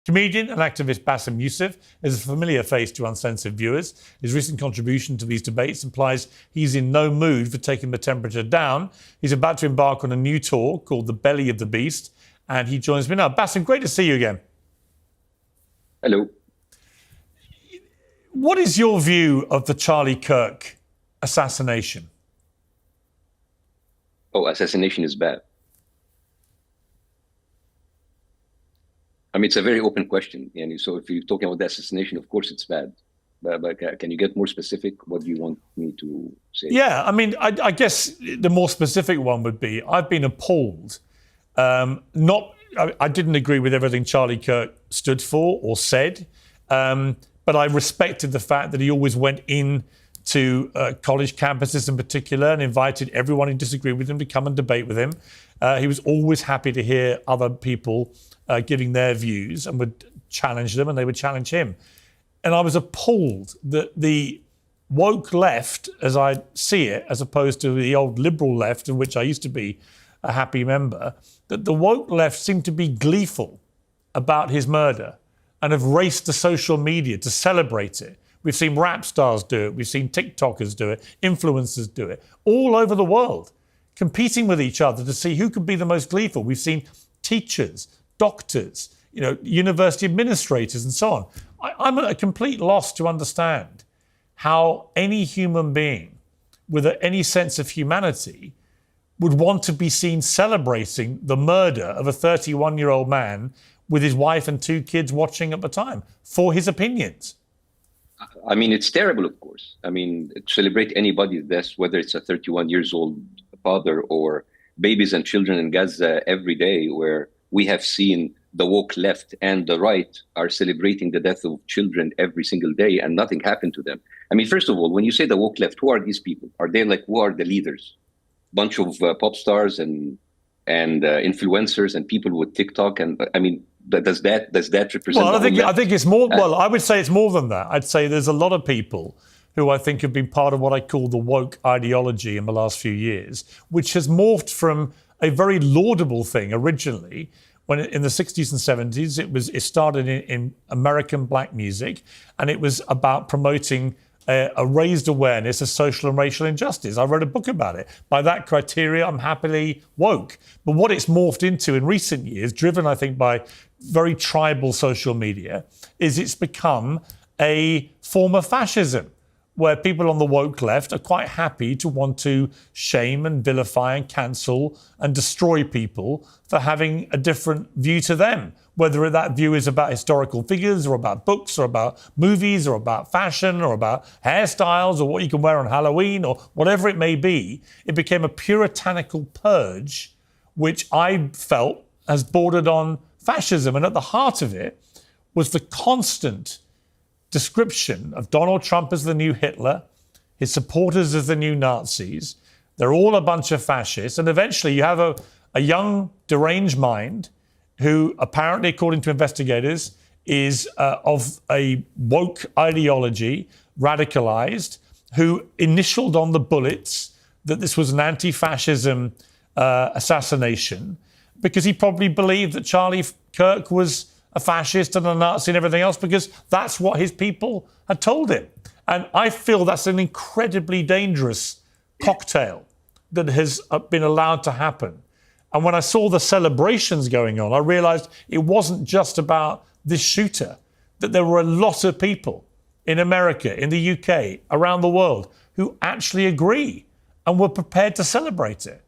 Comedian and activist Bاسم Yusuf is a familiar face to uncensored viewers. His recent contribution to these debates implies he's in no mood for taking the temperature down. He's about to embark on a new tour called The Belly of the Beast, and he joins me now. Bاسم, great to see you again. Hello. What is your view of the Charlie Kirk assassination? Oh, assassination is bad. I mean, it's a very open question. And so if you're talking about the assassination, of course it's bad. But can you get more specific? What do you want me to say? Yeah, I mean, I guess the more specific one would be, I've been appalled. I didn't agree with everything Charlie Kirk stood for or said, but I respected the fact that he always went in to college campuses in particular and invited everyone who disagreed with him to come and debate with him. He was always happy to hear other people giving their views and would challenge them and they would challenge him. And I was appalled that the woke left, as I see it, as opposed to the old liberal left, in which I used to be a happy member, that the woke left seemed to be gleeful about his murder and have raced to social media to celebrate it. We've seen rap stars do it. We've seen TikTokers do it. Influencers do it. All over the world, competing with each other to see who could be the most gleeful. We've seen teachers, doctors, university administrators and so on. I'm at a complete loss to understand how any human being with any sense of humanity would want to be seen celebrating the murder of a 31-year-old man with his wife and 2 kids watching at the time for his opinions. I mean, it's terrible, of course. I mean, to celebrate anybody's death, whether it's a 31 years old father or babies and children in Gaza every day, where we have seen the woke left and the right are celebrating the death of children every single day and nothing happened to them. I mean, first of all, when you say the woke left, who are these people? Are they who are the leaders? Bunch of pop stars and influencers and people with TikTok. And I mean, does that represent? Well, I think it's more. Well, I would say it's more than that. I'd say there's a lot of people who I think have been part of what I call the woke ideology in the last few years, which has morphed from a very laudable thing originally. When in the 60s and 70s, it started in American black music, and it was about promoting a raised awareness of social and racial injustice. I wrote a book about it. By that criteria, I'm happily woke. But what it's morphed into in recent years, driven, I think, by very tribal social media, is it's become a form of fascism, where people on the woke left are quite happy to want to shame and vilify and cancel and destroy people for having a different view to them, whether that view is about historical figures or about books or about movies or about fashion or about hairstyles or what you can wear on Halloween or whatever it may be. It became a puritanical purge, which I felt has bordered on fascism. And at the heart of it was the constant description of Donald Trump as the new Hitler, his supporters as the new Nazis. They're all a bunch of fascists. And eventually you have a young, deranged mind who apparently, according to investigators, is of a woke ideology, radicalized, who initialed on the bullets that this was an anti-fascism assassination because he probably believed that Charlie Kirk was a fascist and a Nazi and everything else because that's what his people had told him. And I feel that's an incredibly dangerous cocktail that has been allowed to happen. And when I saw the celebrations going on, I realized it wasn't just about this shooter, that there were a lot of people in America, in the UK, around the world, who actually agree and were prepared to celebrate it.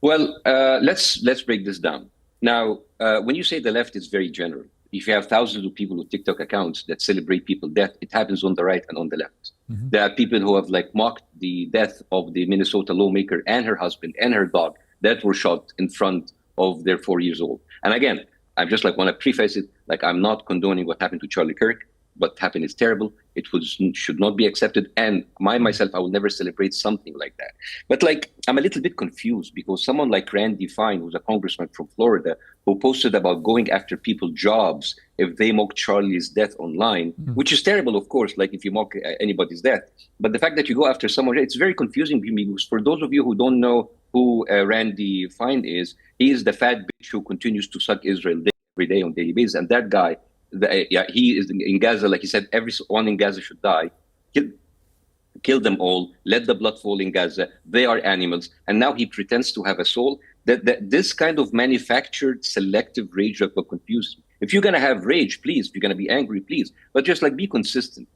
Well, let's break this down. Now, when you say the left is very general, if you have thousands of people with TikTok accounts that celebrate people's death, it happens on the right and on the left. Mm-hmm. There are people who have mocked the death of the Minnesota lawmaker and her husband and her dog that were shot in front of their 4 years old. And again, I just want to preface it, I'm not condoning what happened to Charlie Kirk. What happened is terrible. It should not be accepted. And myself, I will never celebrate something like that. But I'm a little bit confused because someone like Randy Fine, who's a congressman from Florida, who posted about going after people's jobs if they mock Charlie's death online, which is terrible, of course, if you mock anybody's death. But the fact that you go after someone, it's very confusing to me because for those of you who don't know who Randy Fine is, he is the fat bitch who continues to suck Israel dick every day on a daily basis. And that guy, he is in Gaza, like he said, everyone in Gaza should die. Kill them all, let the blood fall in Gaza. They are animals. And now he pretends to have a soul. That this kind of manufactured selective rage that will confuse me. If you're going to have rage, please. If you're going to be angry, please. But just like be consistent.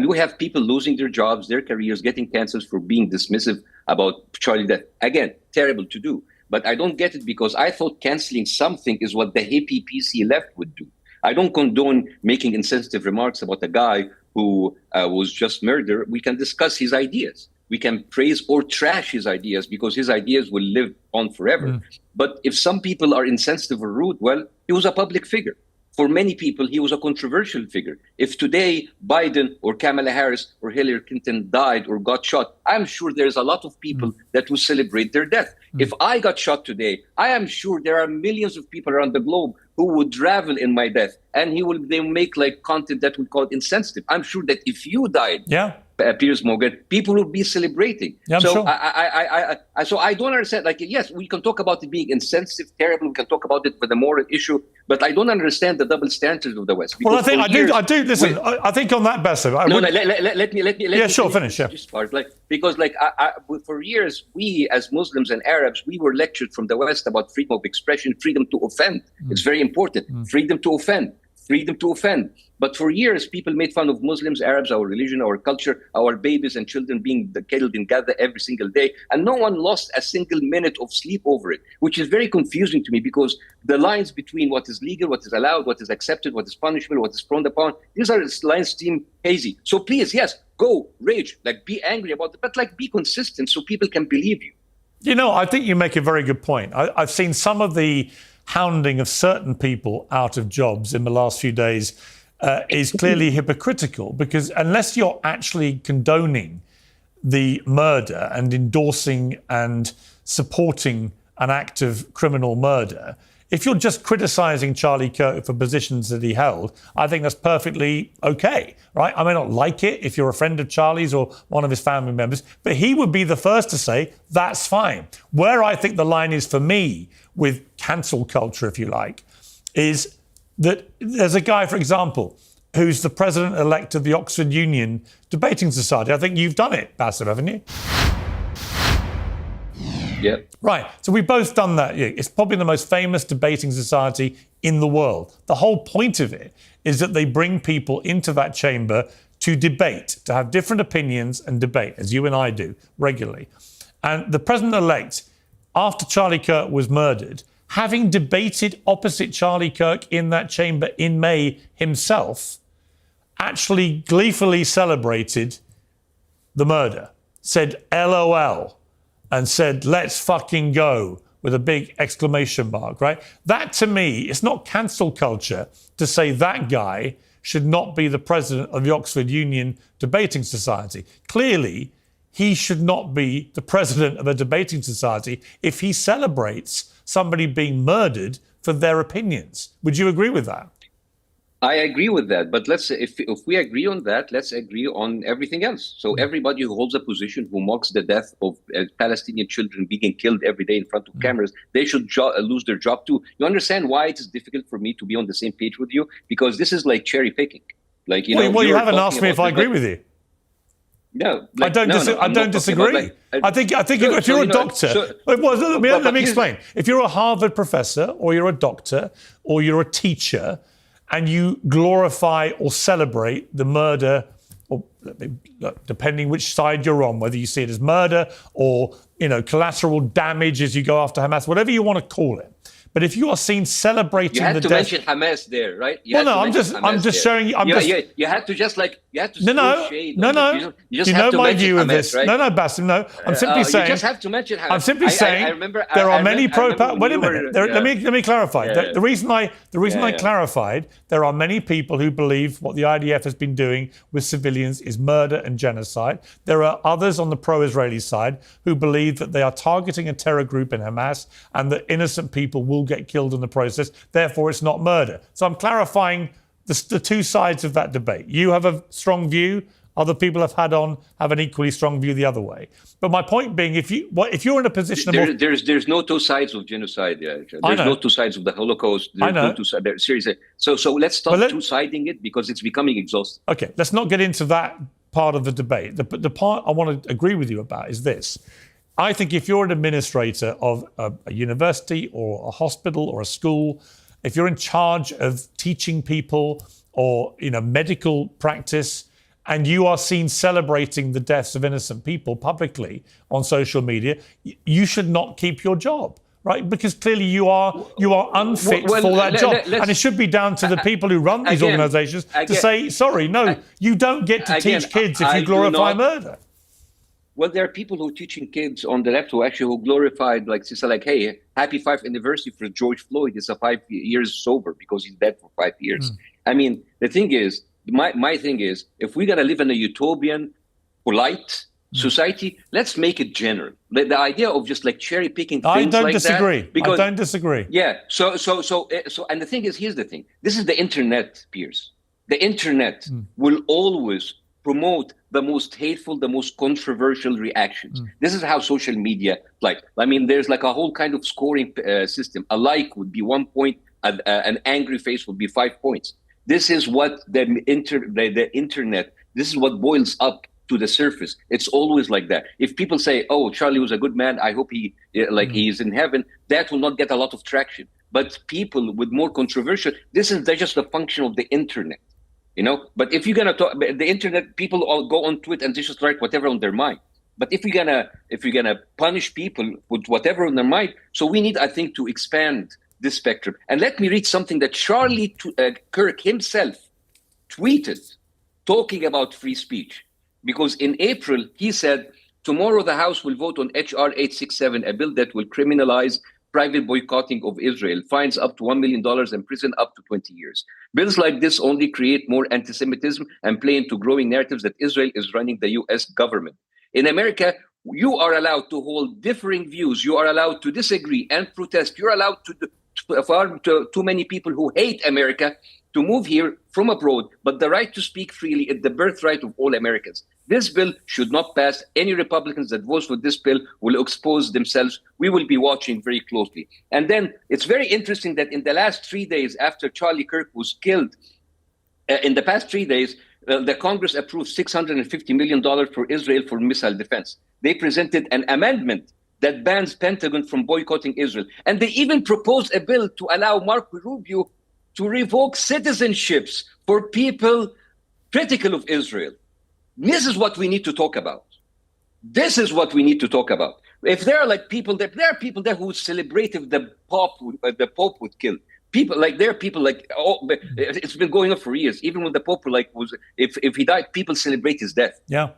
We have people losing their jobs, their careers, getting cancers for being dismissive about Charlie death. Again, terrible to do. But I don't get it because I thought canceling something is what the hippie PC left would do. I don't condone making insensitive remarks about a guy who was just murdered. We can discuss his ideas. We can praise or trash his ideas because his ideas will live on forever. But if some people are insensitive or rude, well, he was a public figure. For many people, he was a controversial figure. If today Biden or Kamala Harris or Hillary Clinton died or got shot, I'm sure there's a lot of people that will celebrate their death. If I got shot today, I am sure there are millions of people around the globe who would revel in my death. And they will make like content that would call it insensitive. I'm sure that if you died, Piers Morgan, people will be celebrating. Yeah, so sure. So I don't understand. Like, yes, we can talk about it being insensitive, terrible. We can talk about it with a moral issue, but I don't understand the double standards of the West. Well, I think I do. Listen, I think on that, Bاسم. Let me. Sure, finish. Yeah. Part, because for years, we as Muslims and Arabs, we were lectured from the West about freedom of expression, freedom to offend. It's very important. Freedom to offend. Freedom to offend. But for years, people made fun of Muslims, Arabs, our religion, our culture, our babies and children being killed in Gaza every single day. And no one lost a single minute of sleep over it, which is very confusing to me because the lines between what is legal, what is allowed, what is accepted, what is punishable, what is frowned upon, these are lines seem hazy. So please, yes, go, rage, be angry about it, but be consistent so people can believe you. You know, I think you make a very good point. I've seen some of the hounding of certain people out of jobs in the last few days is clearly hypocritical because unless you're actually condoning the murder and endorsing and supporting an act of criminal murder, if you're just criticising Charlie Kirk for positions that he held, I think that's perfectly okay, right? I may not like it if you're a friend of Charlie's or one of his family members, but he would be the first to say, that's fine. Where I think the line is for me with cancel culture, if you like, is that there's a guy, for example, who's the president-elect of the Oxford Union Debating Society. I think you've done it, Bاسم, haven't you? Yeah. Right. So we've both done that. It's probably the most famous debating society in the world. The whole point of it is that they bring people into that chamber to debate, to have different opinions and debate, as you and I do regularly. And the president-elect, after Charlie Kirk was murdered, having debated opposite Charlie Kirk in that chamber in May himself, actually gleefully celebrated the murder, said LOL, and said, let's fucking go, with a big exclamation mark, right? That, to me, it's not cancel culture to say that guy should not be the president of the Oxford Union Debating Society. Clearly, he should not be the president of a debating society if he celebrates somebody being murdered for their opinions. Would you agree with that? I agree with that, but if we agree on that, let's agree on everything else. So everybody who holds a position who mocks the death of Palestinian children being killed every day in front of cameras, they should lose their job too. You understand why it is difficult for me to be on the same page with you? Because this is like cherry picking. Well, you haven't asked me if I agree with you. No, I don't disagree. I think if you're a doctor, let me explain. If you're a Harvard professor or you're a doctor or you're a teacher and you glorify or celebrate the murder, or depending which side you're on, whether you see it as murder or collateral damage as you go after Hamas, whatever you want to call it. But if you are seen celebrating the death, you had to mention Hamas there, right? I'm just showing you. You had to just No. You know my view of this. Right? No, Bاسم, no. I'm simply saying. You just have to mention Hamas. I'm simply saying. I remember. There are many Wait a minute. Let me clarify. The reason I clarified, there are many people who believe what the IDF has been doing with civilians is murder and genocide. There are others on the pro-Israeli side who believe that they are targeting a terror group in Hamas and that innocent people will get killed in the process. Therefore, it's not murder. So I'm clarifying the two sides of that debate. You have a strong view. Other people have an equally strong view the other way. But my point being, if you're in a position of there's no two sides of genocide. Yeah. There's no two sides of the Holocaust. There's no two sides. Seriously. So let's stop two-siding it, because it's becoming exhausting. Okay, let's not get into that part of the debate. The part I want to agree with you about is this. I think if you're an administrator of a university or a hospital or a school, if you're in charge of teaching people or medical practice, and you are seen celebrating the deaths of innocent people publicly on social media, you should not keep your job, right? Because clearly you are unfit for that job. And it should be down to the people who run these organizations to say, sorry, no, you don't get to teach kids if you glorify murder. Well, there are people who are teaching kids on the left who glorified, hey, happy 5th anniversary for George Floyd. He's 5 years sober because he's dead for 5 years. I mean, the thing is, my thing is, if we're going to live in a utopian, polite society, let's make it general. The idea of just cherry picking things I don't disagree. Yeah. So, and the thing is, here's the thing. This is the internet, Piers. The internet will always promote the most hateful, the most controversial reactions. This is how social media, there's a whole kind of scoring system. A like would be 1 point, an angry face would be 5 points. This is what the internet, this is what boils up to the surface. It's always like that. If people say, oh, Charlie was a good man, I hope he's in heaven, that will not get a lot of traction. But people with more controversial, that's just a function of the internet. But if you're gonna talk the internet, people all go on Twitter and they just write whatever on their mind. But if you're gonna punish people with whatever on their mind, so we need, I think, to expand this spectrum. And let me read something that Charlie Kirk himself tweeted, talking about free speech. Because in April, he said, tomorrow the House will vote on HR 867, a bill that will criminalize private boycotting of Israel, fines up to $1 million and prison up to 20 years. Bills like this only create more anti-Semitism and play into growing narratives that Israel is running the U.S. government. In America, you are allowed to hold differing views. You are allowed to disagree and protest. You're allowed for too many people who hate America to move here from abroad, but the right to speak freely is the birthright of all Americans. This bill should not pass. Any Republicans that vote for this bill will expose themselves. We will be watching very closely. And then it's very interesting that in the last 3 days after Charlie Kirk was killed, in the past 3 days, the Congress approved $650 million for Israel for missile defense. They presented an amendment that bans Pentagon from boycotting Israel. And they even proposed a bill to allow Marco Rubio to revoke citizenships for people critical of Israel. This is what we need to talk about. This is what we need to talk about. If there are people there who celebrate if the Pope would kill. It's been going on for years. Even when the Pope if he died, people celebrate his death. Yeah.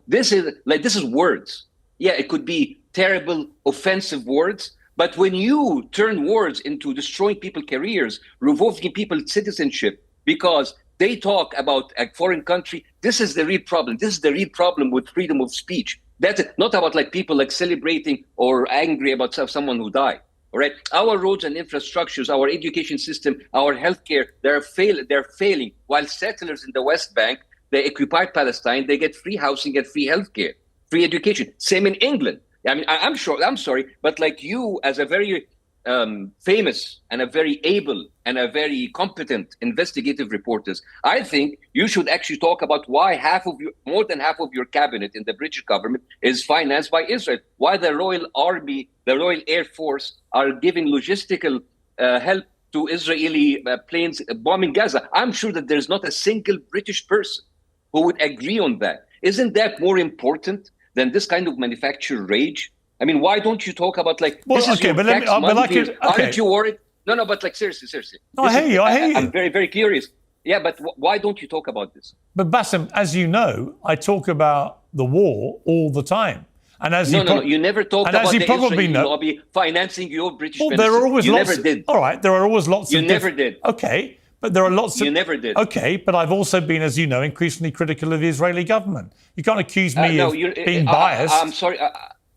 This is words. Yeah, it could be terrible, offensive words. But when you turn words into destroying people's careers, revoking people's citizenship because they talk about a foreign country, this is the real problem. This is the real problem with freedom of speech. That's not about people celebrating or angry about someone who died. All right, our roads and infrastructures, our education system, our healthcare, they're failing. While settlers in the West Bank, they occupied Palestine, they get free housing and free healthcare, free education. Same in England. I mean, I'm sorry, but you as a very famous and a very able and a very competent investigative reporters, I think you should actually talk about why more than half of your cabinet in the British government is financed by Israel. Why the Royal Army, the Royal Air Force are giving logistical help to Israeli planes bombing Gaza. I'm sure that there's not a single British person who would agree on that. Isn't that more important than this kind of manufactured rage? I mean, why don't you talk about this is your tax money? Aren't you worried? No, but seriously. No, I hear you. I'm very, very curious. Yeah, but why don't you talk about this? But Bاسم, as you know, I talk about the war all the time. And as you never talked about the Israeli lobby financing your British minister. There are always you lots. Never did. All right, there are always lots. You never did. Okay. But there are lots of... You never did. Okay, but I've also been, as you know, increasingly critical of the Israeli government. You can't accuse me of being biased. I'm sorry.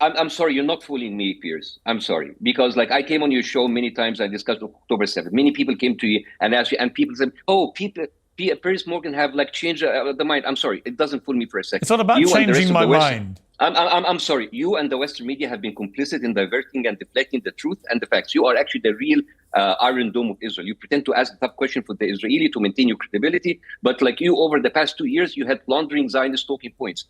I'm sorry. You're not fooling me, Piers. I'm sorry. Because I came on your show many times. I discussed October 7th. Many people came to you and asked you. And people said, Piers Morgan have like changed the mind. I'm sorry, it doesn't fool me for a second. It's not about changing my mind. I'm sorry. You and the Western media have been complicit in diverting and deflecting the truth and the facts. You are actually the real Iron Dome of Israel. You pretend to ask a tough question for the Israeli to maintain your credibility, but like you, over the past 2 years, you had laundering Zionist talking points.